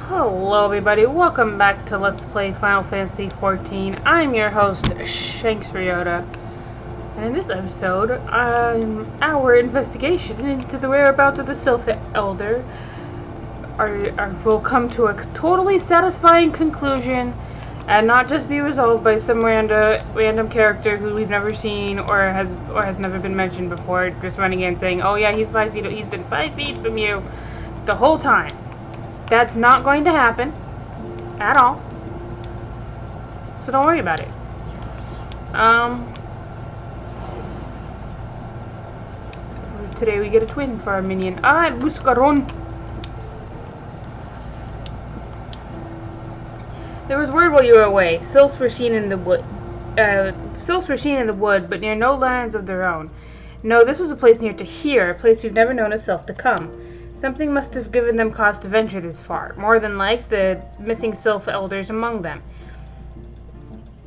Hello everybody, welcome back to Let's Play Final Fantasy XIV. I'm your host, Shanks Ryota. And in this episode, our investigation into the whereabouts of the Sylph Elder will come to a totally satisfying conclusion and not just be resolved by some random character who we've never seen or has never been mentioned before, just running in saying, oh yeah, he's been 5 feet from you the whole time. That's not going to happen at all. So don't worry about it. Today we get a twin for our minion. Buscaron! There was word while you were away. Sylphs were seen in the wood. But near no lands of their own. No, this was a place near to here, a place we've never known a Sylph to come. Something must have given them cause to venture this far. More than like, the missing Sylph elders among them.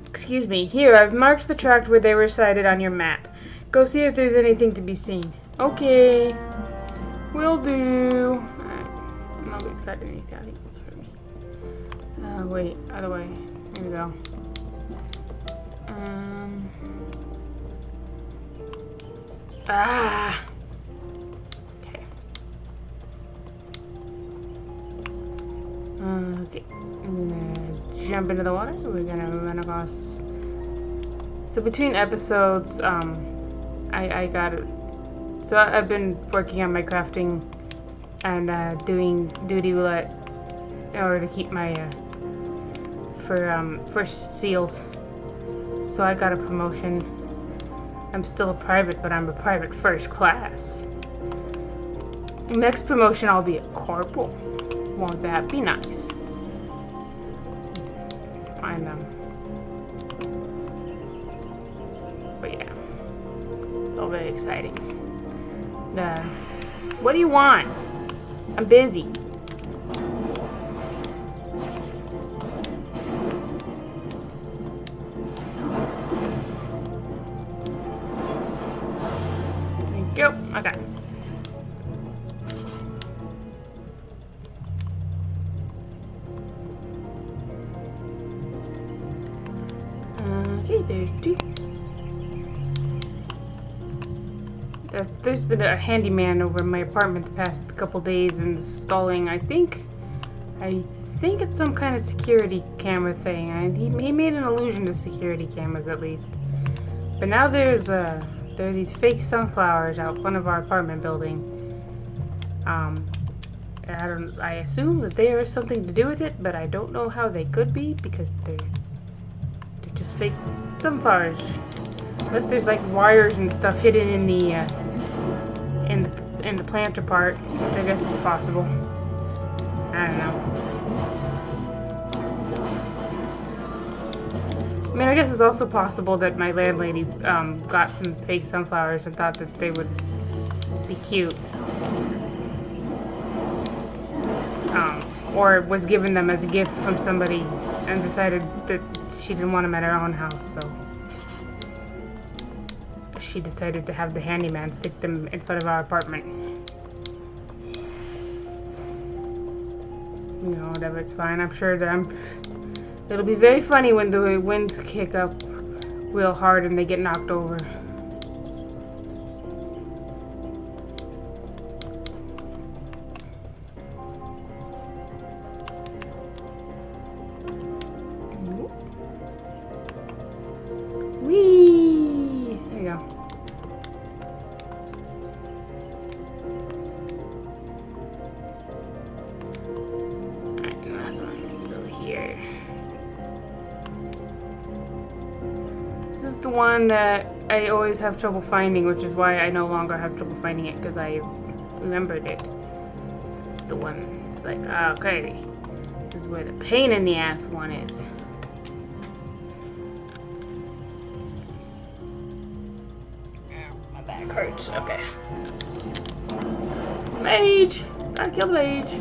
Excuse me, here, I've marked the tract where they were sighted on your map. Go see if there's anything to be seen. Okay. Will do. Alright. I'll get cut underneath that. That's for me. Wait, other way. Here we go. Okay, I'm gonna jump into the water. We're gonna run across. So between episodes, I got it. So I've been working on my crafting and doing duty roulette in order to keep my for seals. So I got a promotion. I'm still a private, but I'm a private first class. Next promotion, I'll be a corporal. Won't that be nice? I know. But yeah, it's all very exciting. What do you want? I'm busy. Thank you. Okay. Okay, there's two. There's been a handyman over my apartment the past couple days installing, I think it's some kind of security camera thing. He made an allusion to security cameras at least. But now there are these fake sunflowers out front of our apartment building. I assume that they are something to do with it, but I don't know how they could be because they're just fake sunflowers. Unless there's like wires and stuff hidden in the planter part, which I guess is possible. I don't know. I mean, I guess it's also possible that my landlady got some fake sunflowers and thought that they would be cute. Or was given them as a gift from somebody and decided that she didn't want them at her own house, so she decided to have the handyman stick them in front of our apartment. You know, whatever, it's fine. I'm sure that it'll be very funny when the winds kick up real hard and they get knocked over. Whee! There you go. The one that I always have trouble finding, which is why I no longer have trouble finding it, because I remembered it. So it's the one, it's like, okay, this is where the pain in the ass one is. My back hurts, okay. Mage! I killed Mage!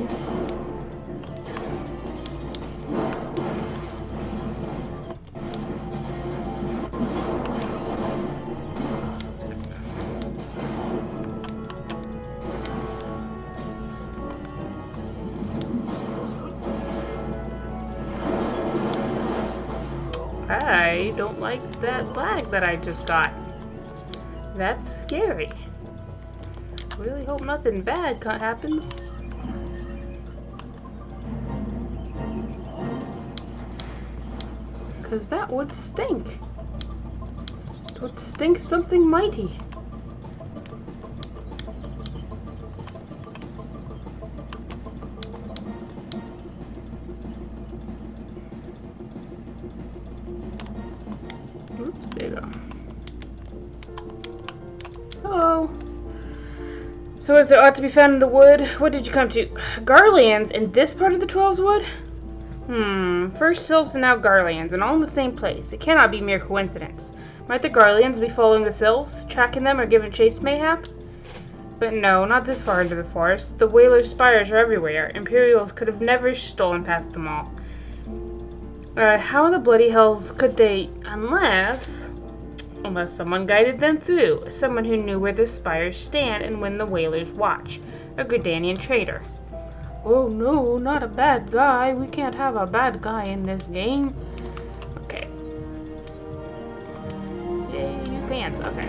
I don't like that flag that I just got. That's scary. Really hope nothing bad happens. Because that would stink. It would stink something mighty. Oops, there you go. Hello. So is there ought to be found in the wood? What did you come to? Garlands in this part of the 12's wood? First sylphs and now garlands, and all in the same place. It cannot be mere coincidence. Might the garlands be following the sylphs, tracking them, or giving chase mayhap? But no, not this far into the forest. The whalers' spires are everywhere. Imperials could have never stolen past them all. How in the bloody hells could they, unless someone guided them through, someone who knew where the spires stand and when the whalers watch, a Gridanian traitor. Oh no, not a bad guy. We can't have a bad guy in this game. Okay. Yay, new pants. Okay.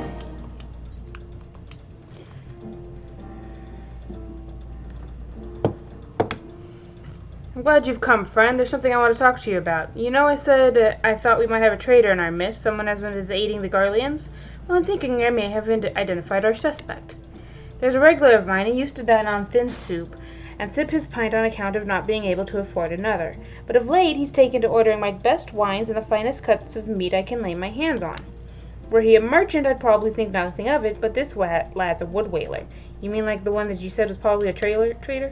I'm glad you've come, friend. There's something I want to talk to you about. You know I said I thought we might have a traitor in our midst, someone has been aiding the Garlands? Well, I'm thinking I may have identified our suspect. There's a regular of mine. He used to dine on thin soup and sip his pint on account of not being able to afford another. But of late he's taken to ordering my best wines and the finest cuts of meat I can lay my hands on. Were he a merchant, I'd probably think nothing of it, but this lad's a wood whaler. You mean like the one that you said was probably a trader?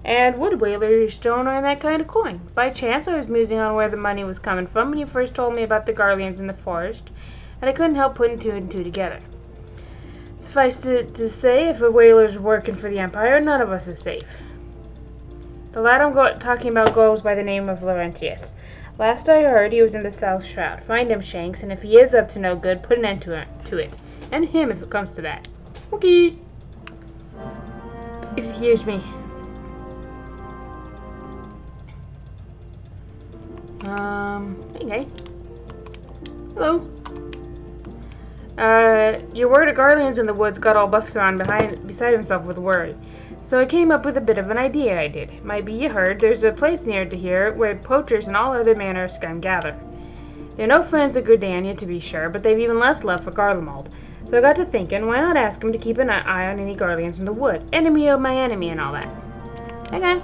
And wood whalers don't earn that kind of coin. By chance, I was musing on where the money was coming from when you first told me about the Garlands in the forest, and I couldn't help putting two and two together. Suffice it to say, if a whaler's working for the Empire, none of us is safe. The lad I'm talking about goes by the name of Laurentius. Last I heard, he was in the South Shroud. Find him, Shanks, and if he is up to no good, put an end to it. And him, if it comes to that. Okay. Excuse me. Hey, guy. Hello. Your word of Garlands in the woods got all Buscaron beside himself with worry. So I came up with a bit of an idea, I did. Might be you heard, there's a place near to here where poachers and all other manner of scum gather. They're no friends of Gridania, to be sure, but they've even less love for Garlemald. So I got to thinking, why not ask him to keep an eye on any Garlands in the wood? Enemy of my enemy and all that. Okay.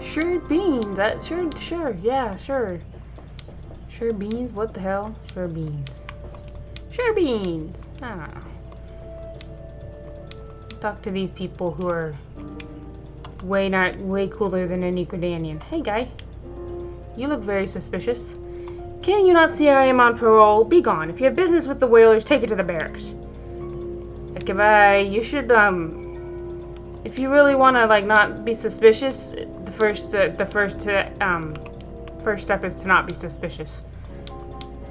Sure beans. Sure. Sure beans? What the hell? Sure beans. Sure beans. I don't know. Talk to these people who are way cooler than any Gridanian. Hey, guy. You look very suspicious. Can you not see I am on parole? Be gone. If you have business with the whalers, take it to the barracks. Goodbye. You should, if you really want to, like, not be suspicious, the first step is to not be suspicious.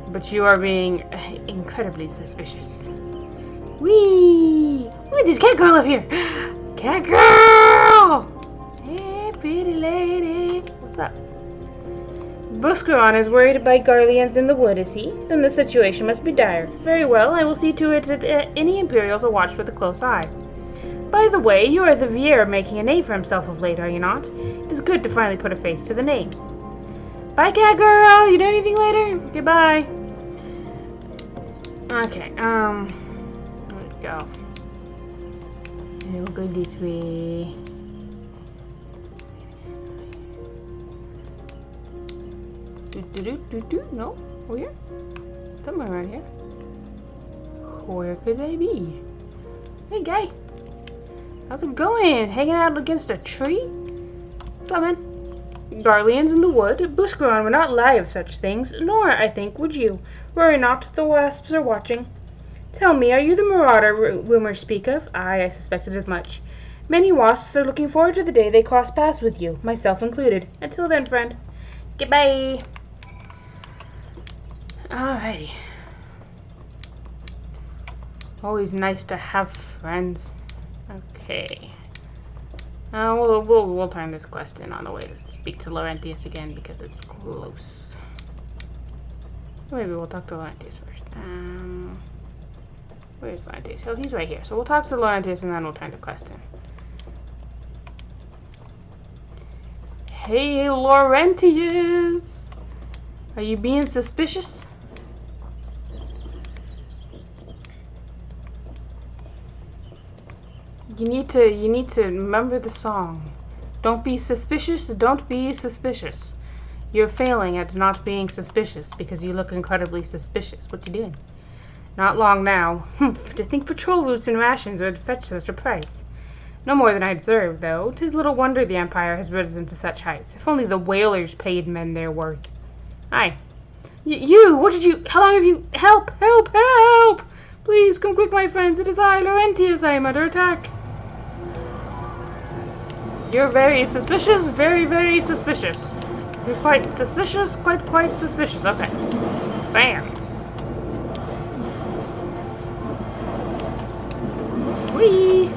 But you are being incredibly suspicious. Whee! Look at this cat girl up here! Cat girl! Hey, pretty lady. What's up? Buscaron is worried about Garlands in the wood, is he? Then the situation must be dire. Very well, I will see to it that any Imperials are watched with a close eye. By the way, you are the Vier making a name for himself of late, are you not? It is good to finally put a face to the name. Bye, cat girl! You do anything later? Goodbye. Okay, let's go. We'll go this way. No? Where? Somewhere around here. Where could they be? Hey, guy. How's it going? Hanging out against a tree? What's up, man? Garlands in the wood. Buscaron would not lie of such things, nor, I think, would you. Worry not, the wasps are watching. Tell me, are you the marauder rumors speak of? Aye, I suspected as much. Many wasps are looking forward to the day they cross paths with you, myself included. Until then, friend. Goodbye. Alrighty. Always nice to have friends. Okay. We'll turn this quest in on the way to speak to Laurentius again because it's close. Maybe we'll talk to Laurentius first. Where's Laurentius? Oh, he's right here. So we'll talk to Laurentius and then we'll turn to quest in. Hey, Laurentius! Are you being suspicious? You need to remember the song. Don't be suspicious, don't be suspicious. You're failing at not being suspicious because you look incredibly suspicious. What you doing? Not long now. To think patrol routes and rations would fetch such a price. No more than I deserve, though. 'Tis little wonder the Empire has risen to such heights. If only the whalers paid men their worth. Aye. You! What did you... How long have you... Help! Help! Help! Please, come quick, my friends. It is I, Laurentius. I am under attack. You're very suspicious. Very, very suspicious. You're quite suspicious. Quite suspicious. Okay. Bam. Whee!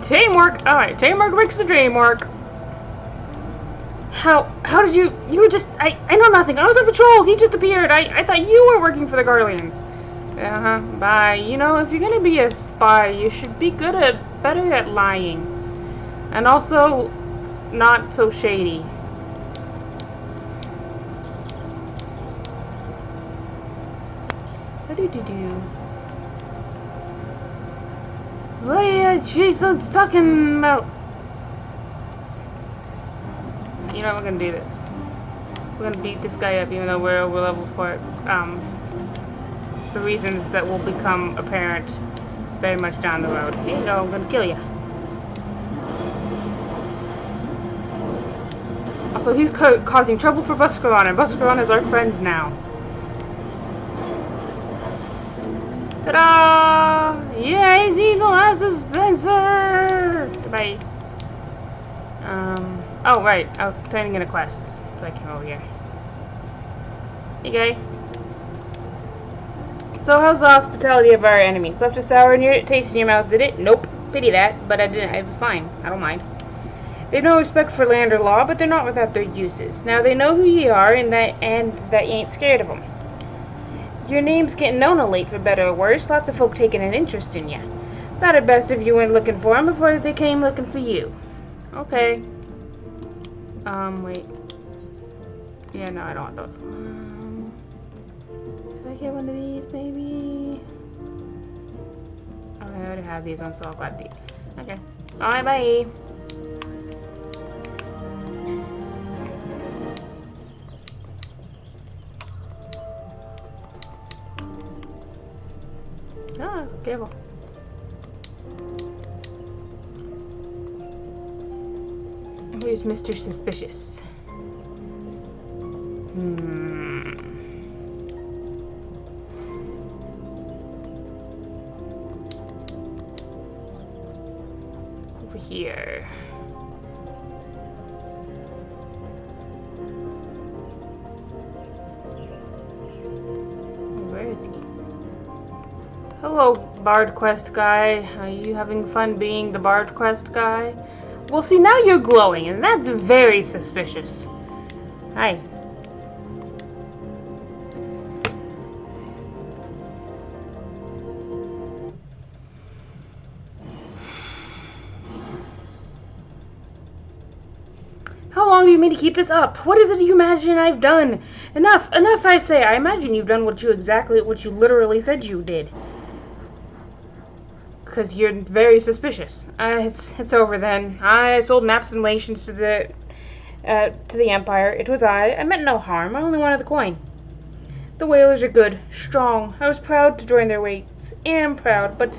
Teamwork! Alright, teamwork makes the dream work. How did you were just, I know nothing. I was on patrol, he just appeared. I thought you were working for the Guardians. Bye. You know, if you're gonna be a spy, you should be better at lying. And also, not so shady. What do you do? What are you talking about? You know, we're gonna do this. We're gonna beat this guy up even though we're over level 4. For reasons that will become apparent very much down the road. Here you go, I'm gonna kill you. Also, he's causing trouble for Buscaron, and Buscaron is our friend now. Ta-da! Yeah, he's evil as a Spencer! Goodbye. Oh, right. I was turning in a quest. So I came over here. Hey, guy. So, how's the hospitality of our enemies? Left a sour taste in your mouth, did it? Nope. Pity that, but I didn't. It was fine. I don't mind. They've no respect for land or law, but they're not without their uses. Now they know who ye are, and that you ain't scared of them. Your name's getting known of late, for better or worse. Lots of folk taking an interest in you. Thought it best if you went looking for them before they came looking for you. Okay. Wait. Yeah, no, I don't want those. Should I get one of these, maybe? Oh, I already have these ones, so I'll grab these. Okay. Alright, bye. Ah, careful. Where's Mr. Suspicious? Over here. Where is he? Hello, Bard Quest guy. Are you having fun being the Bard Quest guy? Well, see, now you're glowing, and that's very suspicious. Hi. How long do you mean to keep this up? What is it you imagine I've done? Enough, I say. I imagine you've done what you literally said you did. Because you're very suspicious. It's over then. I sold maps and rations to the Empire. It was I meant no harm. I only wanted the coin. The whalers are good, strong. I was proud to join their ranks. Am proud, but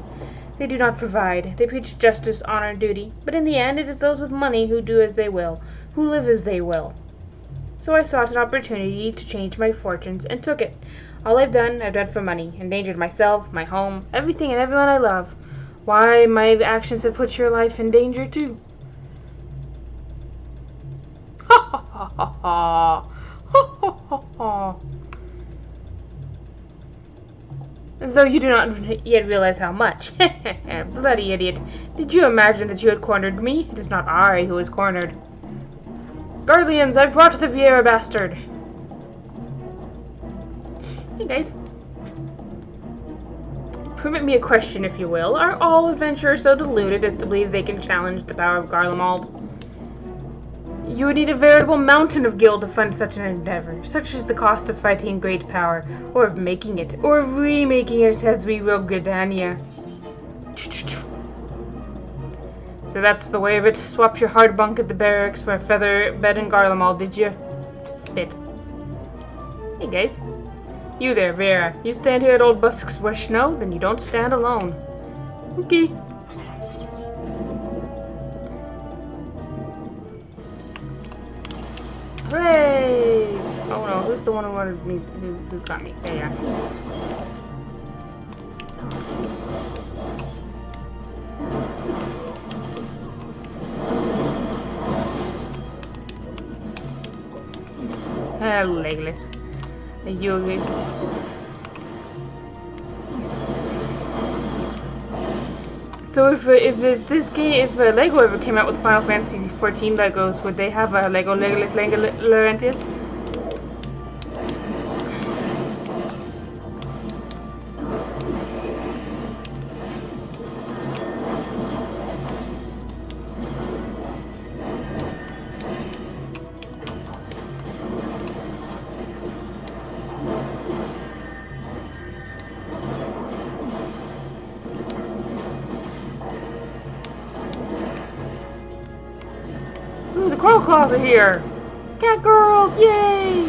they do not provide. They preach justice, honor, and duty. But in the end, it is those with money who do as they will, who live as they will. So I sought an opportunity to change my fortunes and took it. All I've done for money. Endangered myself, my home, everything and everyone I love. Why, my actions have put your life in danger, too. Ha ha ha ha ha. Ha ha ha ha. though you do not yet realize how much. Bloody idiot. Did you imagine that you had cornered me? It is not I who is cornered. Guardians, I've brought the Vieira bastard. Hey guys. Permit me a question, if you will. Are all adventurers so deluded as to believe they can challenge the power of Garlemald? You would need a veritable mountain of gil to fund such an endeavor. Such is the cost of fighting great power, or of making it, or of remaking it as we will Gridania. So that's the way of it. Swapped your hard bunk at the barracks for a feather bed in Garlemald, did you? Spit. Hey guys. You there, Vera. You stand here at Old Busk's wish, no? Then you don't stand alone. Okay. Hooray! Oh no, who's the one who wanted me? Who's got me? There you are. Legless. You. So if Lego ever came out with Final Fantasy XIV Legos, would they have a Lego Legolas Laurentius? The Crow Claws are here! Cat girls, yay!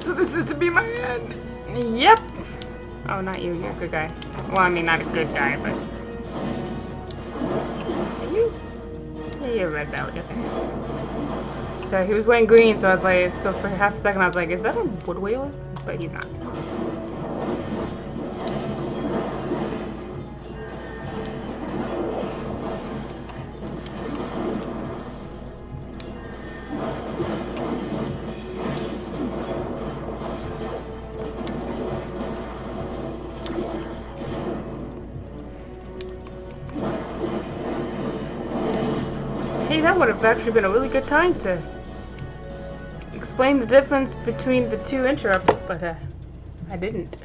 So this is to be my end? Yep! Oh, not you, you're a good guy. Well, I mean, not a good guy, but... Are you? Yeah, you're a red belt, okay. So he was wearing green, so I was like, so for half a second I was like, is that a wood whaler? But he's not. Hey, that would have actually been a really good time to explain the difference between the two interrupts, but I didn't.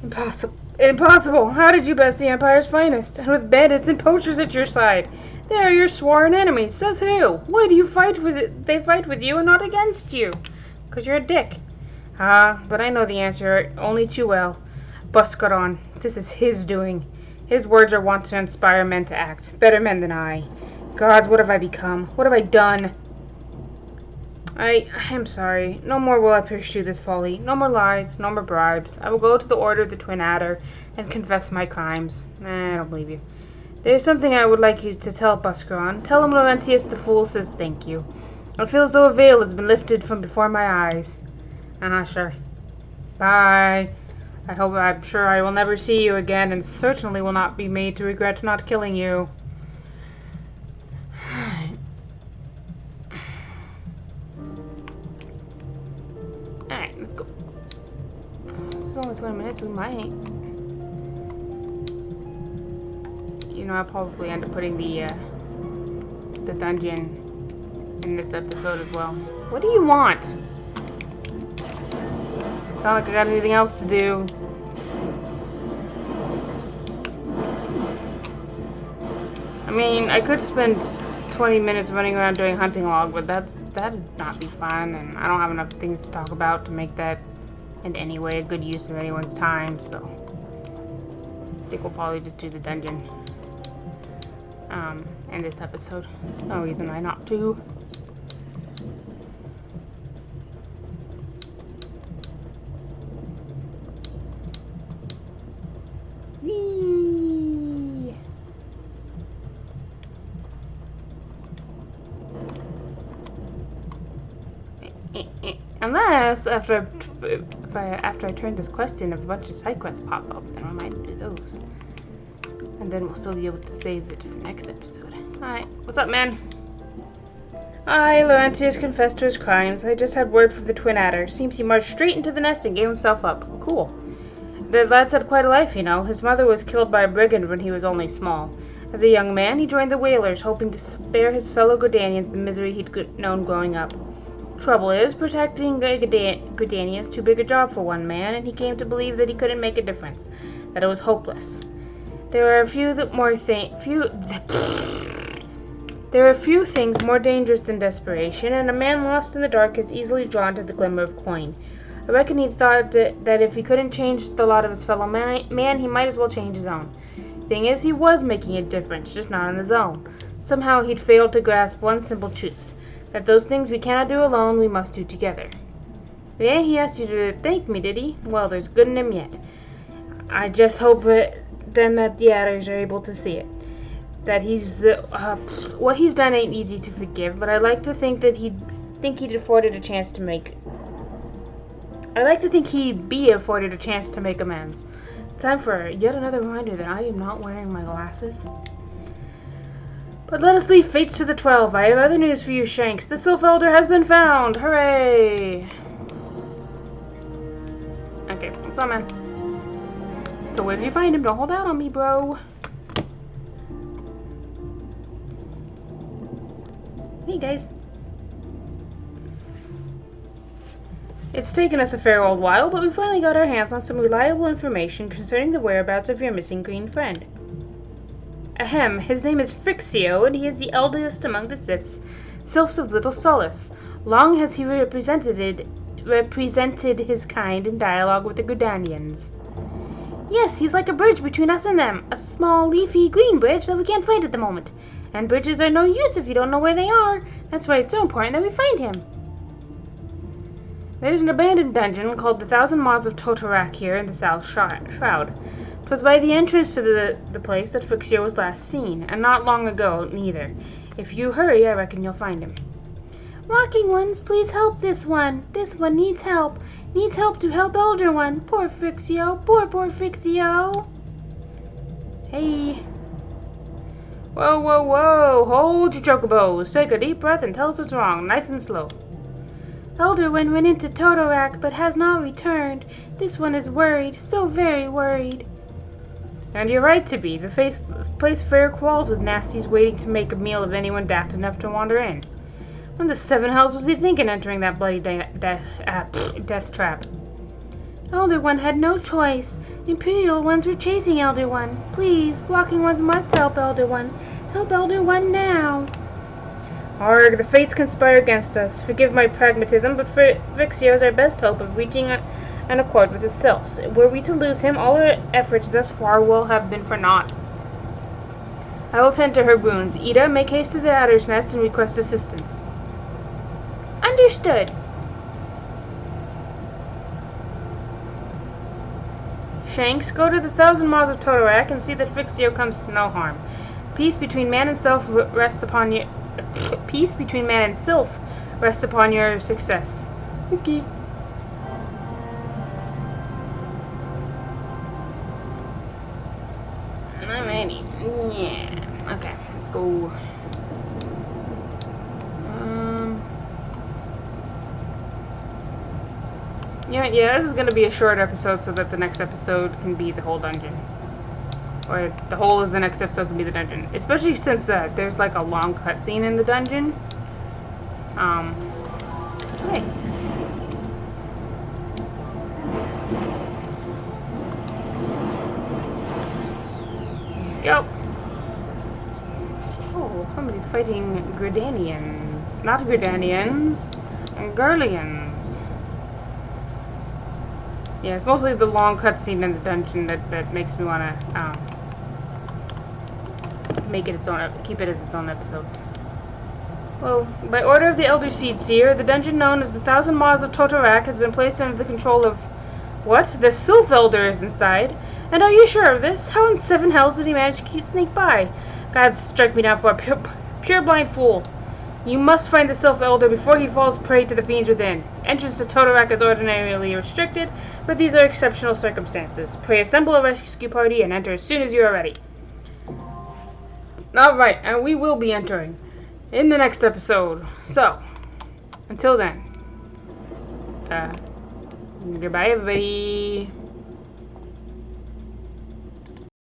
Impossible. Impossible! How did you best the Empire's finest? And with bandits and poachers at your side? They are your sworn enemies. Says who? Why do you fight with it? They fight with you and not against you? 'Cause you're a dick. Ah, but I know the answer only too well. Buscaron. This is his doing. His words are wont to inspire men to act. Better men than I. Gods, what have I become? What have I done? I am sorry. No more will I pursue this folly. No more lies. No more bribes. I will go to the Order of the Twin Adder and confess my crimes. I don't believe you. There is something I would like you to tell Buscaron. Tell him Laurentius the Fool says thank you. I feel as though a veil has been lifted from before my eyes. Sure. Bye. I'm sure I will never see you again, and certainly will not be made to regret not killing you. Alright, let's go. This is only 20 minutes, we might. You know, I'll probably end up putting the dungeon in this episode as well. What do you want? It's not like I got anything else to do. I mean, I could spend 20 minutes running around doing hunting log, but that'd not be fun, and I don't have enough things to talk about to make that in any way a good use of anyone's time, so I think we'll probably just do the dungeon in this episode. No reason why not to. Unless after I turn this quest in, a bunch of side quests pop up, then I might do those, and then we'll still be able to save it for next episode. Hi. What's up, man? Laurentius confessed to his crimes. I just had word from the twin adder. Seems he marched straight into the nest and gave himself up. Cool. The lad's had quite a life, you know. His mother was killed by a brigand when he was only small. As a young man, he joined the whalers, hoping to spare his fellow Gordanians the misery he'd known growing up. Trouble is, protecting Gordania is too big a job for one man, and he came to believe that he couldn't make a difference, that it was hopeless. There are few things more dangerous than desperation, and a man lost in the dark is easily drawn to the glimmer of coin. I reckon he thought that if he couldn't change the lot of his fellow man, he might as well change his own. Thing is, he was making a difference, just not on his own. Somehow he'd failed to grasp one simple truth, that those things we cannot do alone, we must do together. Yeah, he asked you to thank me, did he? Well, there's good in him yet. I just hope then that the adders are able to see it. That what he's done ain't easy to forgive, but I like to think that he'd be afforded a chance to make amends. Time for yet another reminder that I am not wearing my glasses. But let us leave fates to the 12. I have other news for you, Shanks. The Sylph Elder has been found! Hooray! Okay, what's up, man? So where did you find him? Don't hold out on me, bro. Hey, guys. It's taken us a fair old while, but we finally got our hands on some reliable information concerning the whereabouts of your missing green friend. Ahem, his name is Frixio, and he is the eldest among the Sylphs of Little Solace. Long has he represented his kind in dialogue with the Gordanians. Yes, he's like a bridge between us and them, a small, leafy, green bridge that we can't find at the moment. And bridges are no use if you don't know where they are. That's why it's so important that we find him. There's an abandoned dungeon called the Thousand Maws of Totorak here in the South Shroud. 'Twas by the entrance to the place that Frixio was last seen, and not long ago, neither. If you hurry, I reckon you'll find him. Walking ones, please help this one. This one needs help. Needs help to help Elder One. Poor Frixio. Poor Frixio. Hey. Whoa, whoa, whoa. Hold your chocobos. Take a deep breath and tell us what's wrong. Nice and slow. Elder One went into Totorak, but has not returned. This one is worried. So very worried. And you're right to be. The place fair crawls with nasties waiting to make a meal of anyone daft enough to wander in. What the seven hells was he thinking entering that bloody death trap? Elder One had no choice. Imperial ones were chasing Elder One. Please, walking ones must help Elder One. Help Elder One now. Arg, the fates conspire against us. Forgive my pragmatism, but Frixio is our best hope of reaching an accord with the Sylphs. Were we to lose him, all our efforts thus far will have been for naught. I will tend to her wounds. Ida, make haste to the adder's nest and request assistance. Understood. Shanks, go to the Thousand Maws of Totorak and see that Frixio comes to no harm. Peace between man and Sylph rests upon you. Peace between man and Sylph rests upon your success. Okay. Alrighty. Yeah. Okay. Let's go. Yeah, this is going to be a short episode so that the next episode can be the whole dungeon. Or the whole of the next episode can be the dungeon. Especially since there's like a long cutscene in the dungeon. Hey. Go. Oh, somebody's fighting Gordanians. Not Gordanians. Gurlians. Yeah, it's mostly the long cutscene in the dungeon that makes me want to make it its own, keep it as its own episode. Well, by order of the Elder Seed Seer, the dungeon known as the Thousand Maws of Totorak has been placed under the control of... What? The Sylph Elder is inside? And are you sure of this? How in seven hells did he manage to sneak by? God strike me down for a pure blind fool. You must find the Sylph Elder before he falls prey to the fiends within. Entrance to Totorak is ordinarily restricted, but these are exceptional circumstances. Pray assemble a rescue party and enter as soon as you are ready. Alright, and we will be entering in the next episode. So, until then, goodbye everybody.